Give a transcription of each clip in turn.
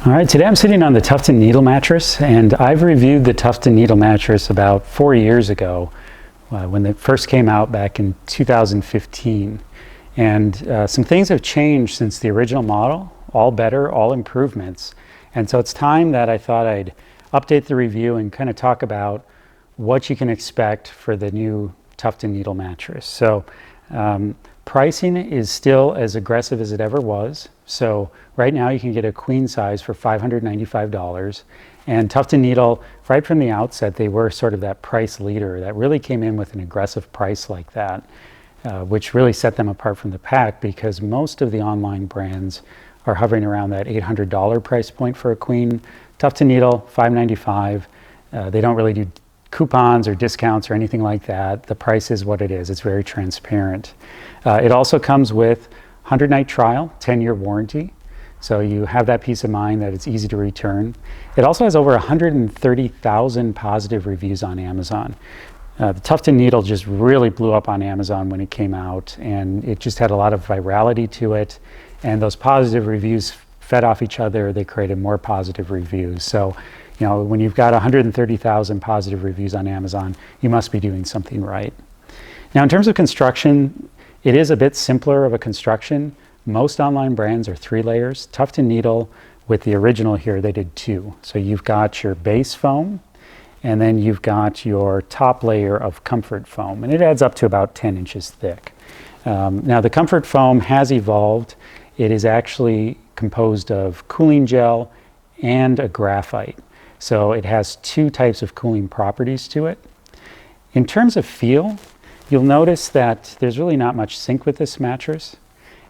All right, today I'm sitting on the Tuft Needle Mattress, and I've reviewed the Tuft Needle Mattress about 4 years ago when it first came out back in 2015. And some things have changed since the original model, all better, all improvements. And so it's time that I thought I'd update the review and kind of talk about what you can expect for the new Tuft Needle Mattress. So pricing is still as aggressive as it ever was. So right now you can get a queen size for $595. And Tuft Needle, right from the outset, they were sort of that price leader that really came in with an aggressive price like that, which really set them apart from the pack, because most of the online brands are hovering around that $800 price point for a queen. Tuft Needle, $595. They don't really do coupons or discounts or anything like that. The price is what it is. It's very transparent. It also comes with 100-night trial, 10-year warranty. So you have that peace of mind that it's easy to return. It also has over 130,000 positive reviews on Amazon. The Tuft Needle just really blew up on Amazon when it came out, and it just had a lot of virality to it. And those positive reviews fed off each other. They created more positive reviews. So, you know, when you've got 130,000 positive reviews on Amazon, you must be doing something right. Now, in terms of construction, it is a bit simpler of a construction. Most online brands are 3 layers. Tuft Needle, with the original here, they did 2. So you've got your base foam, and then you've got your top layer of comfort foam, and it adds up to about 10 inches thick. Now, the comfort foam has evolved. It is actually composed of cooling gel and a graphite. So it has 2 types of cooling properties to it. In terms of feel, you'll notice that there's really not much sink with this mattress.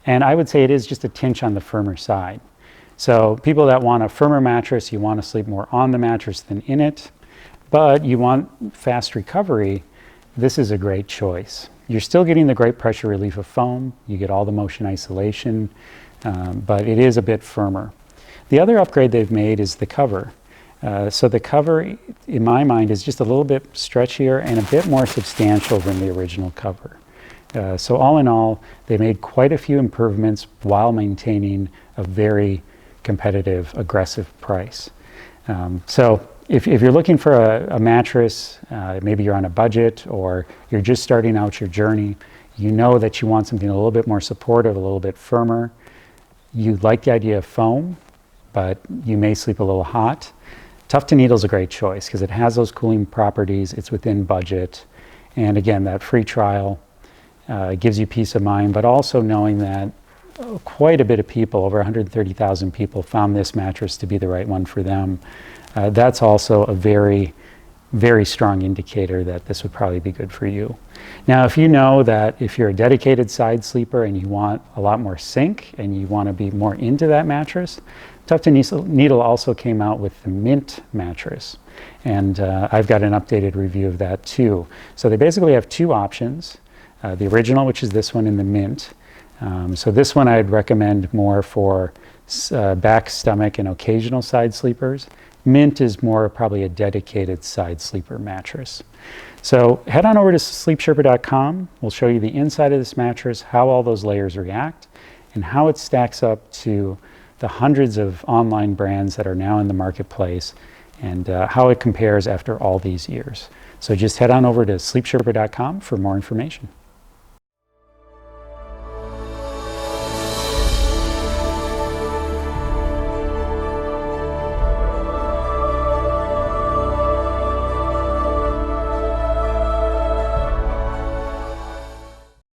And I would say it is just a tinge on the firmer side. So people that want a firmer mattress, you want to sleep more on the mattress than in it, but you want fast recovery, this is a great choice. You're still getting the great pressure relief of foam. You get all the motion isolation, but it is a bit firmer. The other upgrade they've made is the cover. So the cover, in my mind, is just a little bit stretchier and a bit more substantial than the original cover. So all in all, they made quite a few improvements while maintaining a very competitive, aggressive price. So if you're looking for a mattress, maybe you're on a budget or you're just starting out your journey, you know that you want something a little bit more supportive, a little bit firmer. You like the idea of foam, but you may sleep a little hot. Tuft Needle is a great choice because it has those cooling properties, it's within budget, and again, that free trial gives you peace of mind, but also knowing that quite a bit of people, over 130,000 people, found this mattress to be the right one for them. That's also a very, very strong indicator that this would probably be good for you. Now, if you know that if you're a dedicated side sleeper and you want a lot more sink and you want to be more into that mattress, Tuft Needle also came out with the Mint mattress, and I've got an updated review of that too. So they basically have 2 options, the original, which is this one, and the Mint. So this one I'd recommend more for back, stomach, and occasional side sleepers. Mint is more probably a dedicated side sleeper mattress. So head on over to sleepsherpa.com. We'll show you the inside of this mattress, how all those layers react, and how it stacks up to the hundreds of online brands that are now in the marketplace, and how it compares after all these years. So just head on over to sleepsherpa.com for more information.